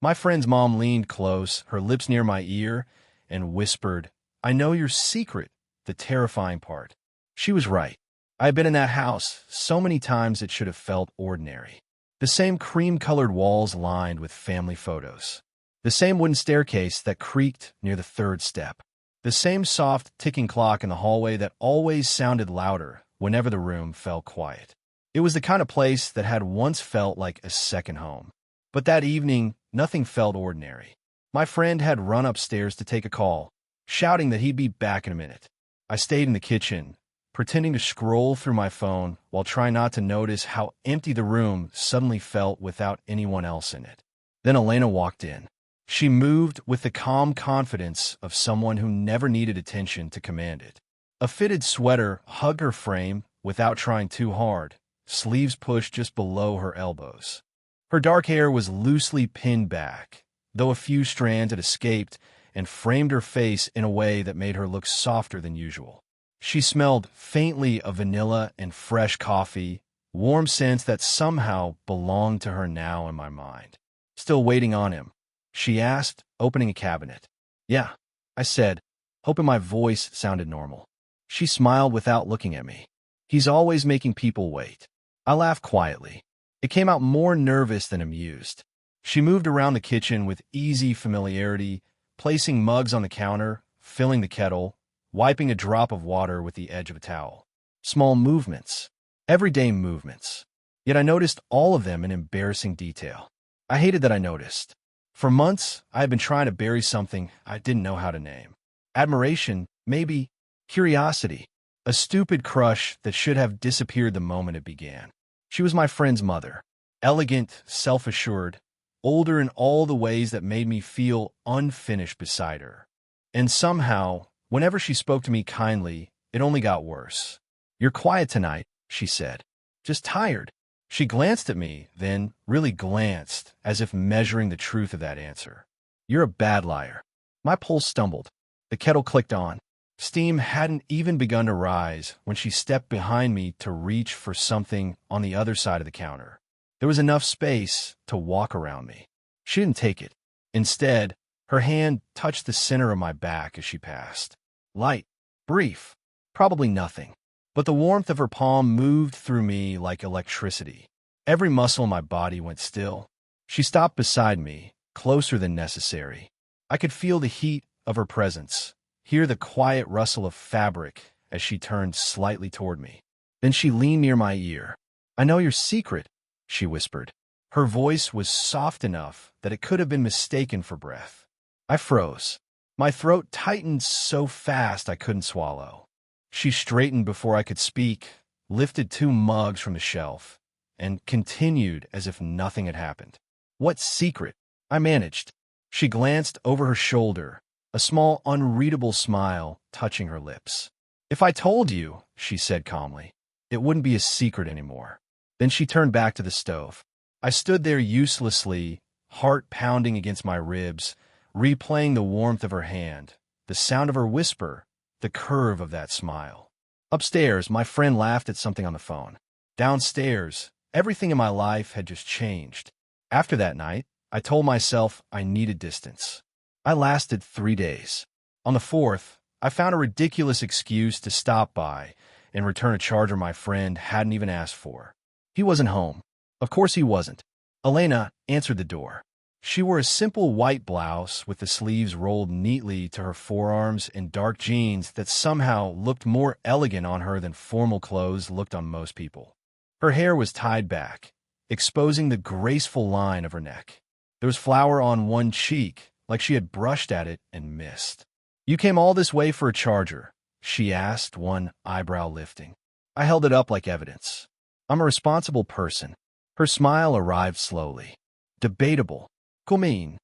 My friend's mom leaned close, her lips near my ear, and whispered, "I know your secret," the terrifying part. She was right. I had been in that house so many times it should have felt ordinary. The same cream-colored walls lined with family photos. The same wooden staircase that creaked near the third step. The same soft ticking clock in the hallway that always sounded louder whenever the room fell quiet. It was the kind of place that had once felt like a second home. But that evening, nothing felt ordinary. My friend had run upstairs to take a call, shouting that he'd be back in a minute. I stayed in the kitchen, pretending to scroll through my phone while trying not to notice how empty the room suddenly felt without anyone else in it. Then Elena walked in. She moved with the calm confidence of someone who never needed attention to command it. A fitted sweater hugged her frame without trying too hard, sleeves pushed just below her elbows. Her dark hair was loosely pinned back, though a few strands had escaped and framed her face in a way that made her look softer than usual. She smelled faintly of vanilla and fresh coffee, warm scents that somehow belonged to her now in my mind. "Still waiting on him?" she asked, opening a cabinet. "Yeah," I said, hoping my voice sounded normal. She smiled without looking at me. "He's always making people wait." I laughed quietly. It came out more nervous than amused. She moved around the kitchen with easy familiarity, placing mugs on the counter, filling the kettle, wiping a drop of water with the edge of a towel. Small movements. Everyday movements. Yet I noticed all of them in embarrassing detail. I hated that I noticed. For months, I had been trying to bury something I didn't know how to name. Admiration, maybe. Curiosity. A stupid crush that should have disappeared the moment it began. She was my friend's mother. Elegant, self-assured, older in all the ways that made me feel unfinished beside her. And somehow, whenever she spoke to me kindly, it only got worse. "You're quiet tonight," she said. "Just tired." She glanced at me, then really glanced, as if measuring the truth of that answer. "You're a bad liar." My pulse stumbled. The kettle clicked on. Steam hadn't even begun to rise when she stepped behind me to reach for something on the other side of the counter. There was enough space to walk around me. She didn't take it. Instead, her hand touched the center of my back as she passed. Light, brief, probably nothing. But the warmth of her palm moved through me like electricity. Every muscle in my body went still. She stopped beside me, closer than necessary. I could feel the heat of her presence, hear the quiet rustle of fabric as she turned slightly toward me. Then she leaned near my ear. "I know your secret," she whispered. Her voice was soft enough that it could have been mistaken for breath. I froze. My throat tightened so fast I couldn't swallow. She straightened before I could speak, lifted 2 mugs from the shelf, and continued as if nothing had happened. "What secret?" I managed. She glanced over her shoulder, a small, unreadable smile touching her lips. "If I told you," she said calmly, "it wouldn't be a secret anymore." Then she turned back to the stove. I stood there uselessly, heart pounding against my ribs, replaying the warmth of her hand, the sound of her whisper, the curve of that smile. Upstairs, my friend laughed at something on the phone. Downstairs, everything in my life had just changed. After that night, I told myself I needed distance. I lasted 3 days. On the 4th, I found a ridiculous excuse to stop by and return a charger my friend hadn't even asked for. He wasn't home. Of course he wasn't. Elena answered the door. She wore a simple white blouse with the sleeves rolled neatly to her forearms and dark jeans that somehow looked more elegant on her than formal clothes looked on most people. Her hair was tied back, exposing the graceful line of her neck. There was flour on one cheek, like she had brushed at it and missed. "You came all this way for a charger?" she asked, one eyebrow lifting. I held it up like evidence. "I'm a responsible person." Her smile arrived slowly. "Debatable. Combien?"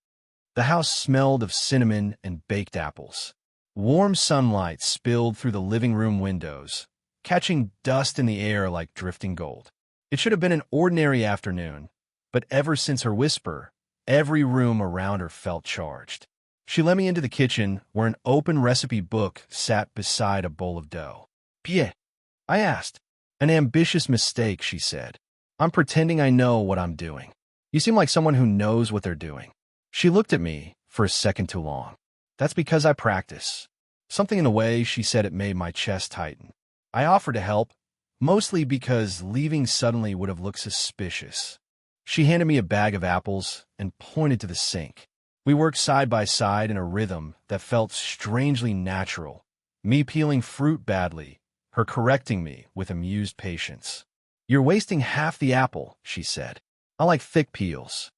The house smelled of cinnamon and baked apples. Warm sunlight spilled through the living room windows, catching dust in the air like drifting gold. It should have been an ordinary afternoon, but ever since her whisper, every room around her felt charged. She led me into the kitchen, where an open recipe book sat beside a bowl of dough. "Bien?" I asked. "An ambitious mistake," she said. "I'm pretending I know what I'm doing." "You seem like someone who knows what they're doing." She looked at me for a second too long. That's because I practice. Something in the way she said it made my chest tighten. I offered to help, mostly because leaving suddenly would have looked suspicious. She handed me a bag of apples and pointed to the sink. We worked side by side in a rhythm that felt strangely natural, me peeling fruit badly, her correcting me with amused patience. "You're wasting half the apple," she said. "I like thick peels.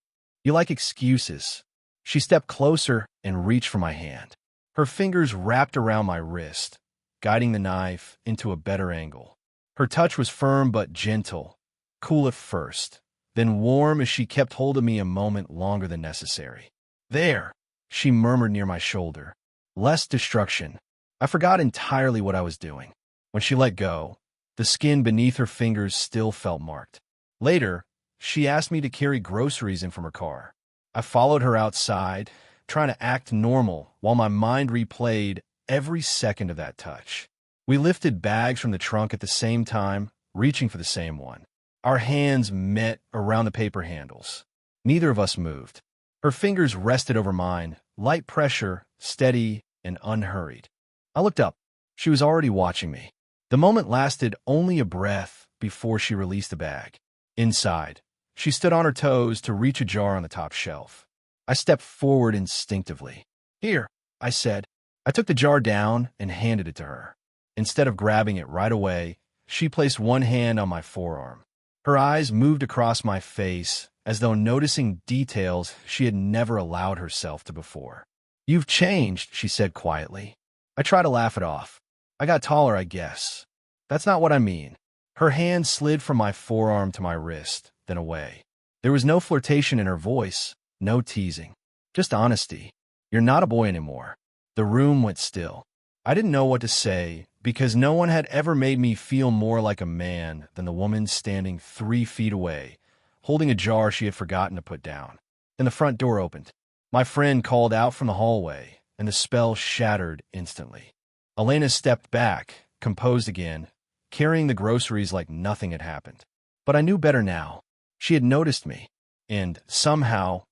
You like excuses." She stepped closer and reached for my hand. Her fingers wrapped around my wrist, guiding the knife into a better angle. Her touch was firm but gentle, cool at first, then warm as she kept hold of me a moment longer than necessary. "There," she murmured near my shoulder. "Less destruction." I forgot entirely what I was doing. When she let go, the skin beneath her fingers still felt marked. Later, she asked me to carry groceries in from her car. I followed her outside, trying to act normal while my mind replayed every second of that touch. We lifted bags from the trunk at the same time, reaching for the same one. Our hands met around the paper handles. Neither of us moved. Her fingers rested over mine, light pressure, steady and unhurried. I looked up. She was already watching me. The moment lasted only a breath before she released the bag. Inside, she stood on her toes to reach a jar on the top shelf. I stepped forward instinctively. "Here," I said. I took the jar down and handed it to her. Instead of grabbing it right away, she placed one hand on my forearm. Her eyes moved across my face as though noticing details she had never allowed herself to before. "You've changed," she said quietly. I tried to laugh it off. "I got taller, I guess." "That's not what I mean." Her hand slid from my forearm to my wrist, then away. There was no flirtation in her voice, no teasing, just honesty. "You're not a boy anymore." The room went still. I didn't know what to say because no one had ever made me feel more like a man than the woman standing 3 feet away, holding a jar she had forgotten to put down. Then the front door opened. My friend called out from the hallway, and the spell shattered instantly. Elena stepped back, composed again, carrying the groceries like nothing had happened. But I knew better now. She had noticed me, and somehow,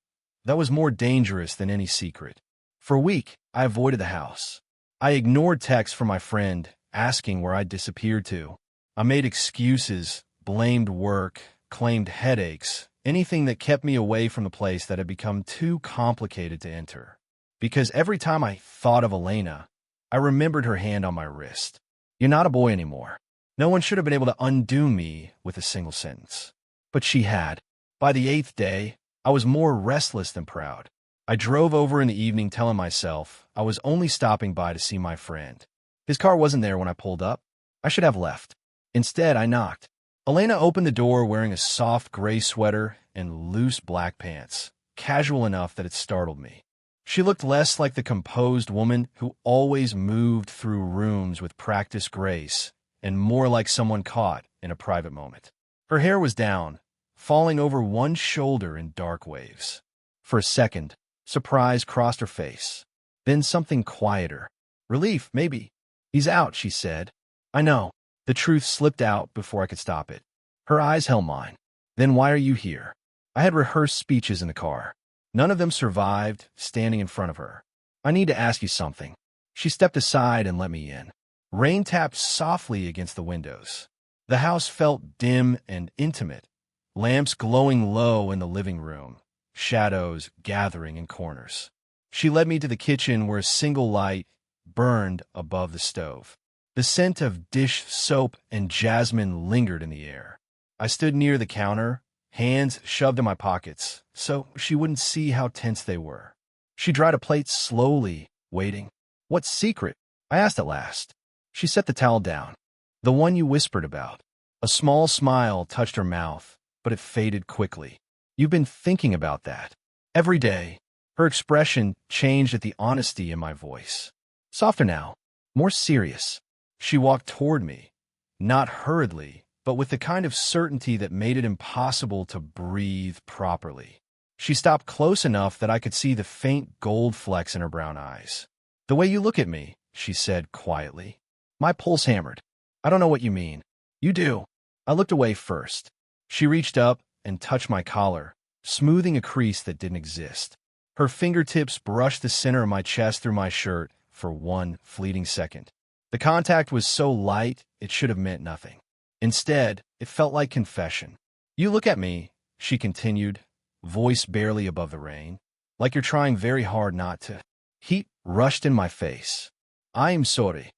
that was more dangerous than any secret. For a week, I avoided the house. I ignored texts from my friend, asking where I'd disappeared to. I made excuses, blamed work, claimed headaches, anything that kept me away from the place that had become too complicated to enter. Because every time I thought of Elena, I remembered her hand on my wrist. "You're not a boy anymore." No one should have been able to undo me with a single sentence. But she had. By the 8th day, I was more restless than proud. I drove over in the evening telling myself I was only stopping by to see my friend. His car wasn't there when I pulled up. I should have left. Instead, I knocked. Elena opened the door wearing a soft gray sweater and loose black pants, casual enough that it startled me. She looked less like the composed woman who always moved through rooms with practiced grace and more like someone caught in a private moment. Her hair was down, falling over one shoulder in dark waves. For a second, surprise crossed her face. Then something quieter. Relief, maybe. "He's out," she said. "I know." The truth slipped out before I could stop it. Her eyes held mine. "Then why are you here?" I had rehearsed speeches in the car. None of them survived, standing in front of her. "I need to ask you something." She stepped aside and let me in. Rain tapped softly against the windows. The house felt dim and intimate, lamps glowing low in the living room, shadows gathering in corners. She led me to the kitchen where a single light burned above the stove. The scent of dish soap and jasmine lingered in the air. I stood near the counter, hands shoved in my pockets, so she wouldn't see how tense they were. She dried a plate slowly, waiting. "What secret?" I asked at last. She set the towel down. "The one you whispered about." A small smile touched her mouth, but it faded quickly. "You've been thinking about that." "Every day." Her expression changed at the honesty in my voice. Softer now, more serious. She walked toward me, not hurriedly, but with the kind of certainty that made it impossible to breathe properly. She stopped close enough that I could see the faint gold flecks in her brown eyes. "The way you look at me," she said quietly. My pulse hammered. "I don't know what you mean." "You do." I looked away first. She reached up and touched my collar, smoothing a crease that didn't exist. Her fingertips brushed the center of my chest through my shirt for one fleeting second. The contact was so light, it should have meant nothing. Instead, it felt like confession. "You look at me," she continued, voice barely above the rain, "like you're trying very hard not to." Heat rushed in my face. "I am sorry."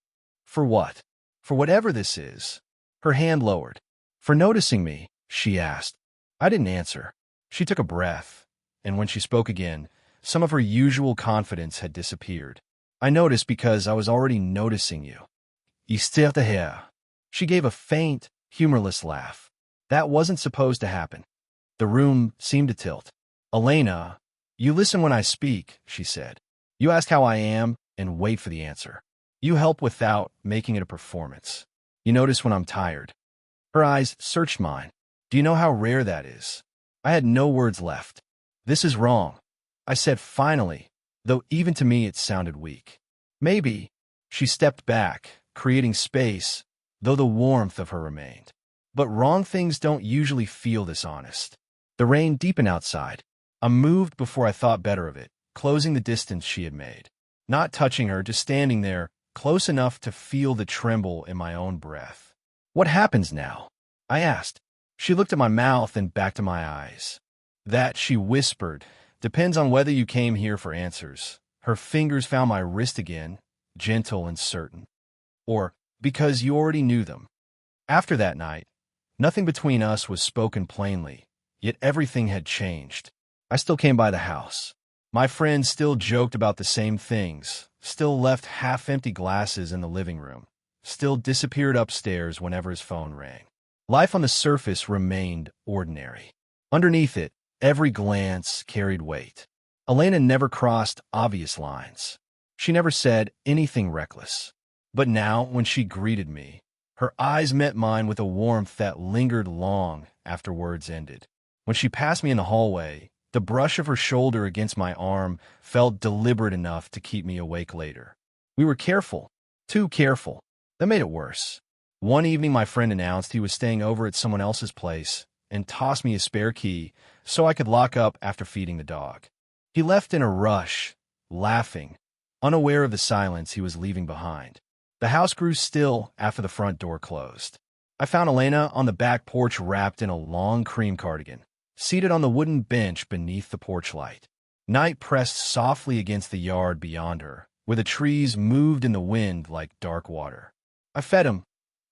"For what?" "For whatever this is." Her hand lowered. "For noticing me?" she asked. I didn't answer. She took a breath, and when she spoke again, some of her usual confidence had disappeared. "I noticed because I was already noticing you." "You still the hair." She gave a faint, humorless laugh. That wasn't supposed to happen. The room seemed to tilt. "Elena, you listen when I speak," she said. "You ask how I am and wait for the answer. You help without making it a performance. You notice when I'm tired." Her eyes searched mine. "Do you know how rare that is?" I had no words left. "This is wrong," I said finally, though even to me it sounded weak. "Maybe." She stepped back, creating space, though the warmth of her remained. "But wrong things don't usually feel this honest." The rain deepened outside. I moved before I thought better of it, closing the distance she had made. Not touching her, just standing there, close enough to feel the tremble in my own breath. "What happens now?" I asked. She looked at my mouth and back to my eyes. "That," she whispered, "depends on whether you came here for answers." Her fingers found my wrist again, gentle and certain. "Or because you already knew them." After that night, nothing between us was spoken plainly, yet everything had changed. I still came by the house. My friends still joked about the same things, still left half-empty glasses in the living room, still disappeared upstairs whenever his phone rang. Life on the surface remained ordinary. Underneath it, every glance carried weight. Elena never crossed obvious lines. She never said anything reckless. But now, when she greeted me, her eyes met mine with a warmth that lingered long after words ended. When she passed me in the hallway, the brush of her shoulder against my arm felt deliberate enough to keep me awake later. We were careful, too careful. That made it worse. One evening, my friend announced he was staying over at someone else's place and tossed me a spare key so I could lock up after feeding the dog. He left in a rush, laughing, unaware of the silence he was leaving behind. The house grew still after the front door closed. I found Elena on the back porch wrapped in a long cream cardigan, seated on the wooden bench beneath the porch light. Night pressed softly against the yard beyond her, where the trees moved in the wind like dark water. "I fed him,"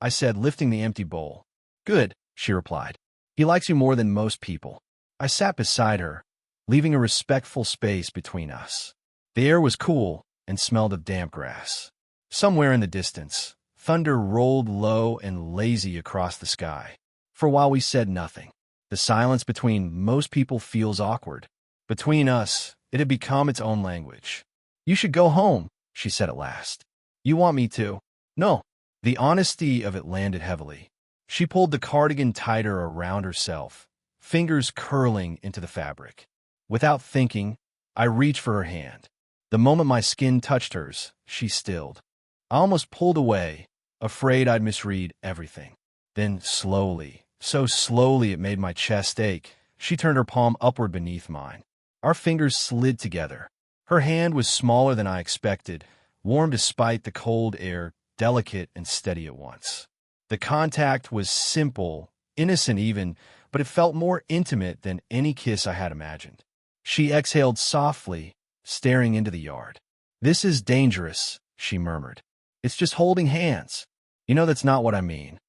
I said, lifting the empty bowl. "Good," she replied. "He likes you more than most people." I sat beside her, leaving a respectful space between us. The air was cool and smelled of damp grass. Somewhere in the distance, thunder rolled low and lazy across the sky. For a while we said nothing. The silence between most people feels awkward. Between us, it had become its own language. "You should go home," she said at last. "You want me to?" "No." The honesty of it landed heavily. She pulled the cardigan tighter around herself, fingers curling into the fabric. Without thinking, I reached for her hand. The moment my skin touched hers, she stilled. I almost pulled away, afraid I'd misread everything. Then slowly, so slowly it made my chest ache, she turned her palm upward beneath mine. Our fingers slid together. Her hand was smaller than I expected, warm despite the cold air, delicate and steady at once. The contact was simple, innocent even, but it felt more intimate than any kiss I had imagined. She exhaled softly, staring into the yard. "This is dangerous," she murmured. "It's just holding hands. You know that's not what I mean."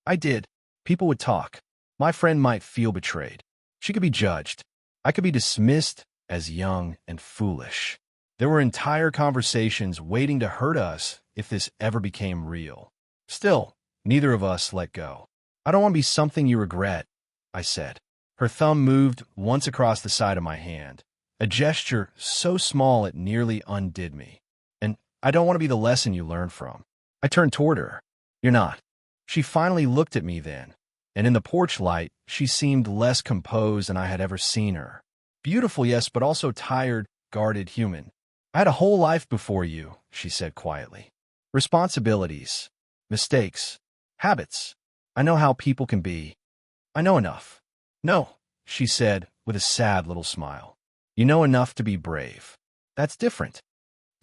I did. People would talk. My friend might feel betrayed. She could be judged. I could be dismissed as young and foolish. There were entire conversations waiting to hurt us if this ever became real. Still, neither of us let go. "I don't want to be something you regret," I said. Her thumb moved once across the side of my hand, a gesture so small it nearly undid me. "And I don't want to be the lesson you learn from." I turned toward her. "You're not." She finally looked at me then, and in the porch light, she seemed less composed than I had ever seen her. Beautiful, yes, but also tired, guarded, human. "I had a whole life before you," she said quietly. "Responsibilities, mistakes, habits. I know how people can be. I know enough." "No," she said with a sad little smile. You know enough to be brave. That's different.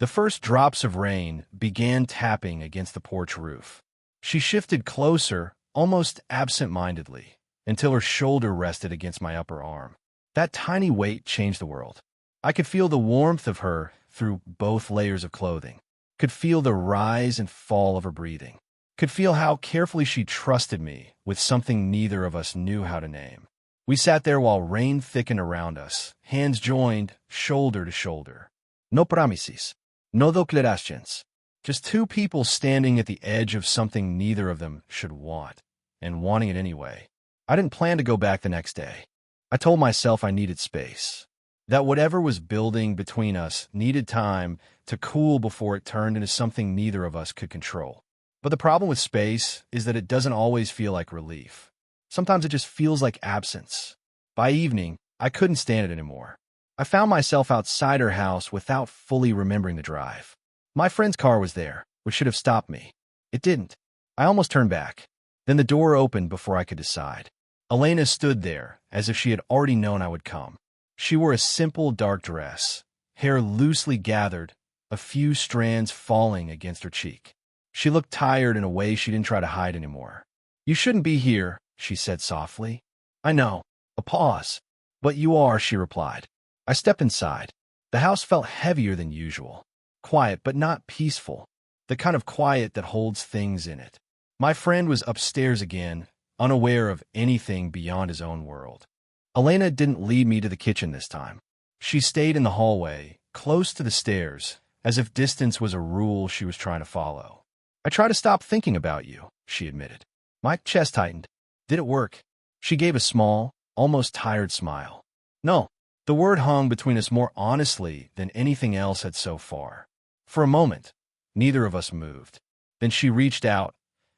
The first drops of rain began tapping against the porch roof. She shifted closer, almost absent-mindedly, until her shoulder rested against my upper arm. That tiny weight changed the world. I could feel the warmth of her through both layers of clothing, could feel the rise and fall of her breathing, could feel how carefully she trusted me with something neither of us knew how to name. We sat there while rain thickened around us, hands joined, shoulder to shoulder. No promises, no declarations. Just two people standing at the edge of something neither of them should want, and wanting it anyway. I didn't plan to go back the next day. I told myself I needed space, that whatever was building between us needed time to cool before it turned into something neither of us could control. But the problem with space is that it doesn't always feel like relief. Sometimes it just feels like absence. By evening, I couldn't stand it anymore. I found myself outside her house without fully remembering the drive. My friend's car was there, which should have stopped me. It didn't. I almost turned back. Then the door opened before I could decide. Elena stood there, as if she had already known I would come. She wore a simple dark dress, hair loosely gathered, a few strands falling against her cheek. She looked tired in a way she didn't try to hide anymore. "You shouldn't be here," she said softly. "I know." A pause. "But you are," she replied. I stepped inside. The house felt heavier than usual. Quiet, but not peaceful. The kind of quiet that holds things in it. My friend was upstairs again, unaware of anything beyond his own world. Elena didn't lead me to the kitchen this time. She stayed in the hallway, close to the stairs, as if distance was a rule she was trying to follow. "I try to stop thinking about you," she admitted. My chest tightened. "Did it work?" She gave a small, almost tired smile. "No." The word hung between us more honestly than anything else had so far. For a moment, neither of us moved. Then she reached out,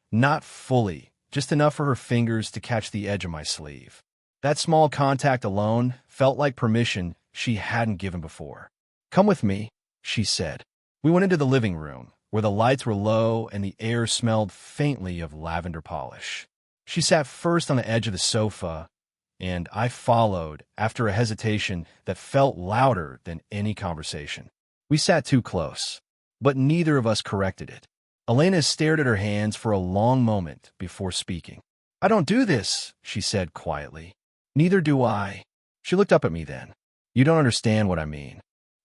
not fully, just enough for her fingers to catch the edge of my sleeve. That small contact alone felt like permission she hadn't given before. "Come with me," she said. We went into the living room, where the lights were low and the air smelled faintly of lavender polish. She sat first on the edge of the sofa, and I followed after a hesitation that felt louder than any conversation. We sat too close, but neither of us corrected it. Elena stared at her hands for a long moment before speaking. "I don't do this," she said quietly. "Neither do I." She looked up at me then. "You don't understand what I mean."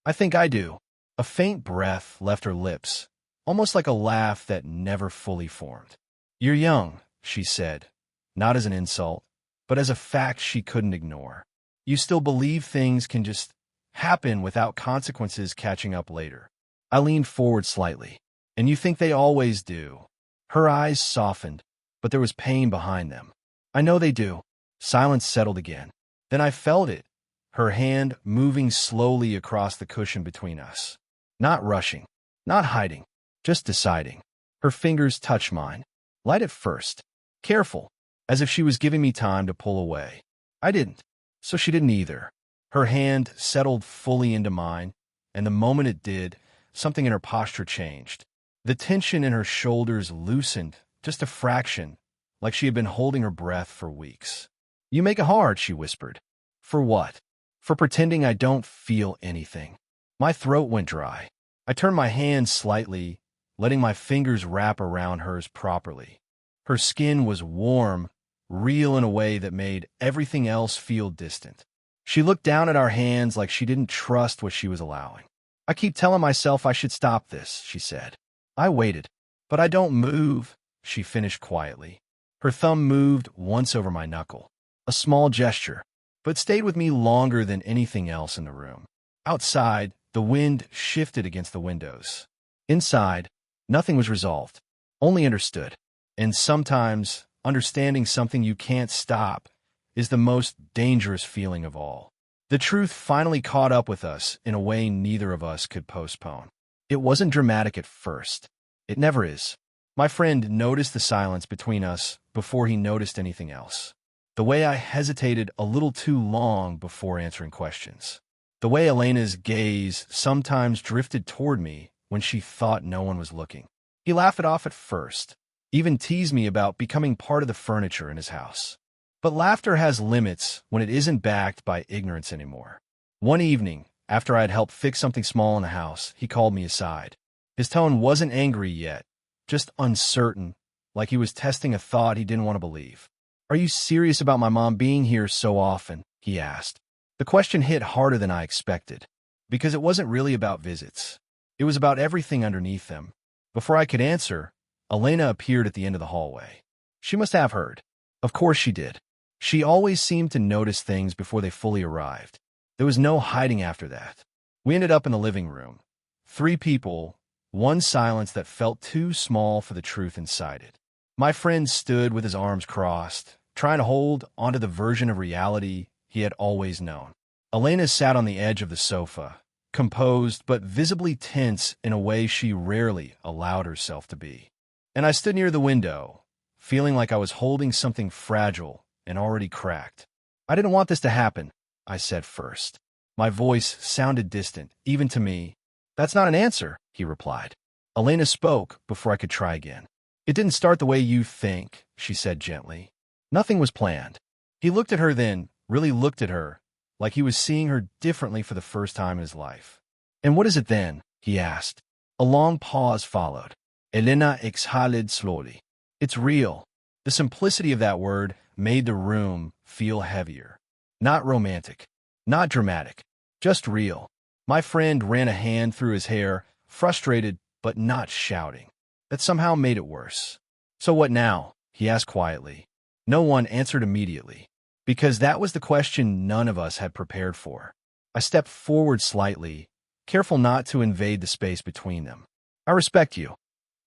"I think I do." A faint breath left her lips, almost like a laugh that never fully formed. "You're young," she said, not as an insult, but as a fact she couldn't ignore. "You still believe things can just happen without consequences catching up later." I leaned forward slightly. "And you think they always do?" Her eyes softened, but there was pain behind them. "I know they do." Silence settled again. Then I felt it, her hand moving slowly across the cushion between us. Not rushing, not hiding, just deciding. Her fingers touched mine, light at first, careful, as if she was giving me time to pull away. I didn't, so she didn't either. Her hand settled fully into mine, and the moment it did, something in her posture changed. The tension in her shoulders loosened, just a fraction, like she had been holding her breath for weeks. "You make it hard," she whispered. "For what?" "For pretending I don't feel anything." My throat went dry. I turned my hand slightly, letting my fingers wrap around hers properly. Her skin was warm, real in a way that made everything else feel distant. She looked down at our hands like she didn't trust what she was allowing. "I keep telling myself I should stop this," she said. I waited. "But I don't move," she finished quietly. Her thumb moved once over my knuckle. A small gesture, but stayed with me longer than anything else in the room. Outside, the wind shifted against the windows. Inside, nothing was resolved, only understood. And sometimes, understanding something you can't stop is the most dangerous feeling of all. The truth finally caught up with us in a way neither of us could postpone. It wasn't dramatic at first. It never is. My friend noticed the silence between us before he noticed anything else. The way I hesitated a little too long before answering questions. The way Elena's gaze sometimes drifted toward me when she thought no one was looking. He laughed it off at first, even teased me about becoming part of the furniture in his house. But laughter has limits when it isn't backed by ignorance anymore. One evening, After I had helped fix something small in the house, he called me aside. His tone wasn't angry yet, just uncertain, like he was testing a thought he didn't want to believe. "Are you serious about my mom being here so often?" he asked. The question hit harder than I expected, because it wasn't really about visits. It was about everything underneath them. Before I could answer, Elena appeared at the end of the hallway. She must have heard. Of course she did. She always seemed to notice things before they fully arrived. There was no hiding after that. We ended up in the living room. 3 people, one silence that felt too small for the truth inside it. My friend stood with his arms crossed, trying to hold onto the version of reality he had always known. Elena sat on the edge of the sofa, composed but visibly tense in a way she rarely allowed herself to be. And I stood near the window, feeling like I was holding something fragile and already cracked. "I didn't want this to happen," I said first. My voice sounded distant, even to me. "That's not an answer," he replied. Elena spoke before I could try again. "It didn't start the way you think," she said gently. "Nothing was planned." He looked at her then, really looked at her, like he was seeing her differently for the first time in his life. "And what is it then?" he asked. A long pause followed. Elena exhaled slowly. "It's real." The simplicity of that word made the room feel heavier. Not romantic, not dramatic, just real. My friend ran a hand through his hair, frustrated but not shouting. That somehow made it worse. "So what now?" he asked quietly. No one answered immediately, because that was the question none of us had prepared for. I stepped forward slightly, careful not to invade the space between them. "I respect you,"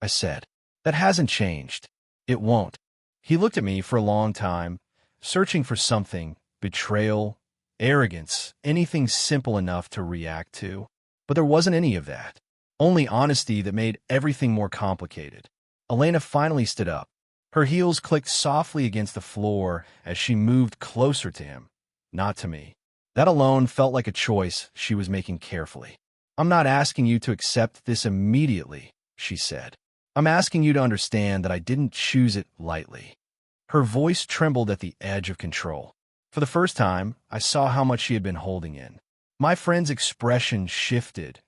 I said. "That hasn't changed. It won't." He looked at me for a long time, searching for something, betrayal, arrogance, anything simple enough to react to. But there wasn't any of that. Only honesty that made everything more complicated. Elena finally stood up. Her heels clicked softly against the floor as she moved closer to him, not to me. That alone felt like a choice she was making carefully. "I'm not asking you to accept this immediately," she said. "I'm asking you to understand that I didn't choose it lightly." Her voice trembled at the edge of control. For the first time, I saw how much she had been holding in. My friend's expression shifted,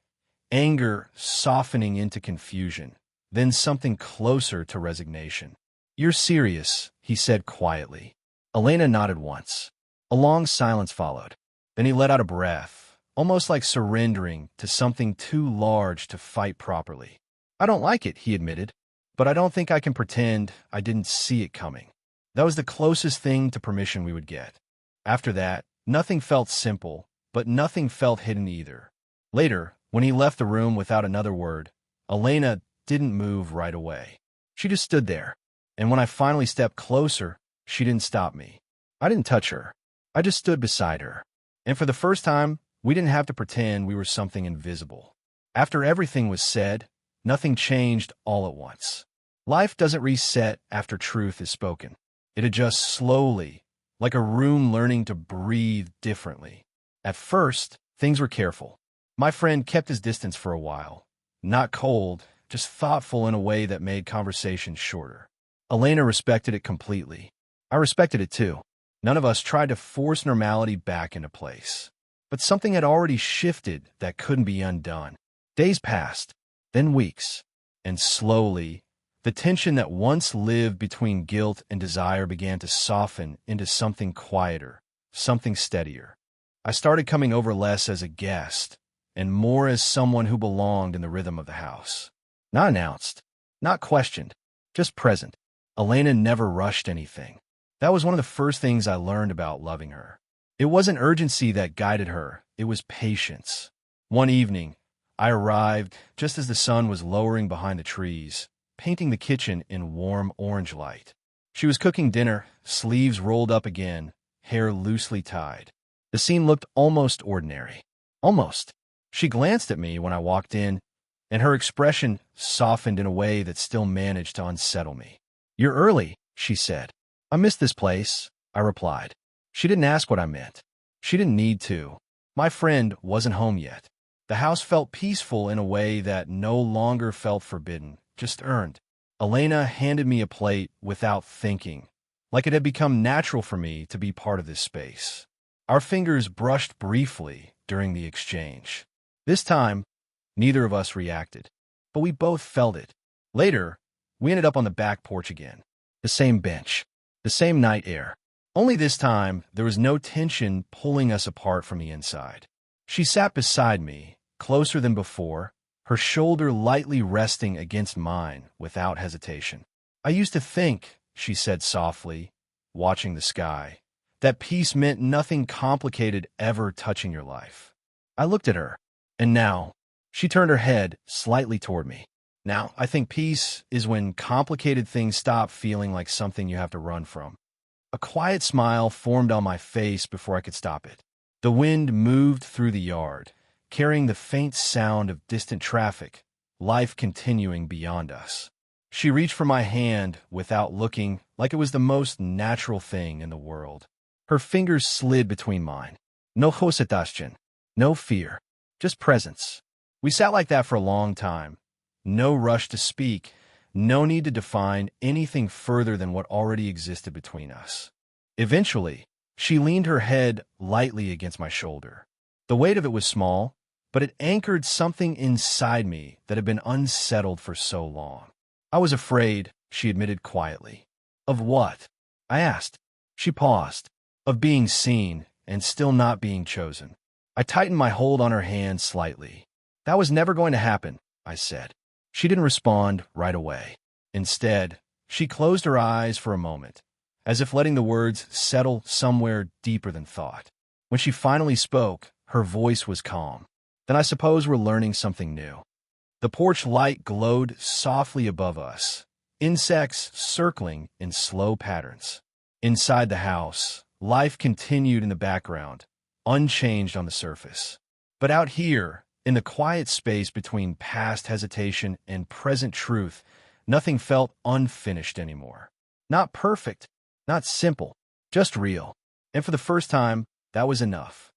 anger softening into confusion, then something closer to resignation. "You're serious," he said quietly. Elena nodded once. A long silence followed. Then he let out a breath, almost like surrendering to something too large to fight properly. "I don't like it," he admitted, "but I don't think I can pretend I didn't see it coming." That was the closest thing to permission we would get. After that, nothing felt simple, but nothing felt hidden either. Later, when he left the room without another word, Elena didn't move right away. She just stood there, and when I finally stepped closer, she didn't stop me. I didn't touch her. I just stood beside her. And for the first time, we didn't have to pretend we were something invisible. After everything was said, nothing changed all at once. Life doesn't reset after truth is spoken. It adjusts slowly, like a room learning to breathe differently. At first, things were careful. My friend kept his distance for a while. Not cold, just thoughtful in a way that made conversations shorter. Elena respected it completely. I respected it too. None of us tried to force normality back into place. But something had already shifted that couldn't be undone. Days passed, then weeks, and slowly, the tension that once lived between guilt and desire began to soften into something quieter, something steadier. I started coming over less as a guest, and more as someone who belonged in the rhythm of the house. Not announced, not questioned, just present. Elena never rushed anything. That was one of the first things I learned about loving her. It wasn't urgency that guided her, it was patience. One evening, I arrived just as the sun was lowering behind the trees, painting the kitchen in warm orange light. She was cooking dinner, sleeves rolled up again, hair loosely tied. The scene looked almost ordinary. Almost. She glanced at me when I walked in, and her expression softened in a way that still managed to unsettle me. "You're early," she said. "I missed this place," I replied. She didn't ask what I meant. She didn't need to. My friend wasn't home yet. The house felt peaceful in a way that no longer felt forbidden, just earned. Elena handed me a plate without thinking, like it had become natural for me to be part of this space. Our fingers brushed briefly, during the exchange. This time, neither of us reacted, but we both felt it. Later, we ended up on the back porch again. The same bench, the same night air. Only this time, there was no tension pulling us apart from the inside. She sat beside me, closer than before, her shoulder lightly resting against mine without hesitation. "I used to think," she said softly, watching the sky, "that peace meant nothing complicated ever touching your life." I looked at her, and now, she turned her head slightly toward me. "Now, I think peace is when complicated things stop feeling like something you have to run from." A quiet smile formed on my face before I could stop it. The wind moved through the yard, carrying the faint sound of distant traffic, life continuing beyond us. She reached for my hand without looking, like it was the most natural thing in the world. Her fingers slid between mine. No hesitation, no fear, just presence. We sat like that for a long time. No rush to speak, no need to define anything further than what already existed between us. Eventually, she leaned her head lightly against my shoulder. The weight of it was small, but it anchored something inside me that had been unsettled for so long. "I was afraid," she admitted quietly. "Of what?" I asked. She paused. "Of being seen and still not being chosen." I tightened my hold on her hand slightly. "That was never going to happen," I said. She didn't respond right away. Instead, she closed her eyes for a moment, as if letting the words settle somewhere deeper than thought. When she finally spoke, her voice was calm. "Then I suppose we're learning something new." The porch light glowed softly above us, insects circling in slow patterns. Inside the house, life continued in the background, unchanged on the surface. But out here, in the quiet space between past hesitation and present truth, nothing felt unfinished anymore. Not perfect, not simple, just real. And for the first time, that was enough.